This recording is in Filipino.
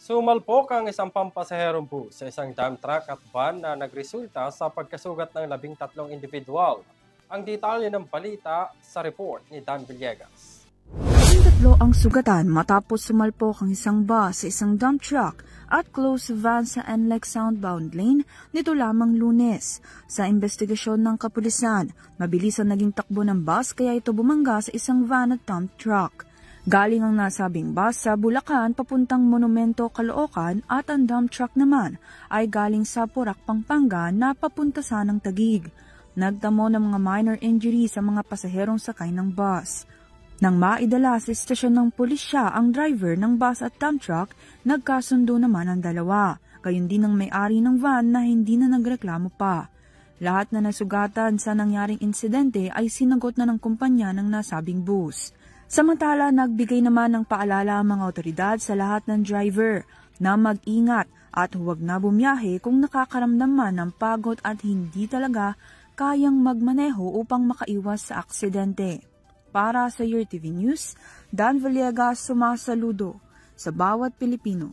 Sumalpok ang isang pampasaherong bus sa isang dump truck at van na nagresulta sa pagkasugat ng 13 individual. Ang detalye ng balita sa report ni Dan Villegas. 13 ang sugatan matapos sumalpok ang isang bus sa isang dump truck at close van sa NLEX southbound lane nito lamang Lunes. Sa investigasyon ng kapulisan, mabilis ang naging takbo ng bus kaya ito bumangga sa isang van at dump truck. Galing ang nasabing bus sa Bulacan papuntang Monumento, Caloocan at ang dump truck naman ay galing sa Porac, Pampanga na papunta sa ng Taguig. Nagtamo ng mga minor injuries sa mga pasaherong sakay ng bus. Nang maidala sa istasyon ng pulisya ang driver ng bus at dump truck, nagkasundo naman ang dalawa, gayon din ang may-ari ng van na hindi na nagreklamo pa. Lahat na nasugatan sa nangyaring insidente ay sinagot na ng kumpanya ng nasabing bus. Samantala, nagbigay naman ng paalala ang mga otoridad sa lahat ng driver na mag-ingat at huwag na bumiyahe kung nakakaramdam man ng pagod at hindi talaga kayang magmaneho upang makaiwas sa aksidente. Para sa Your TV News, Dan Villegas sumasaludo sa bawat Pilipino.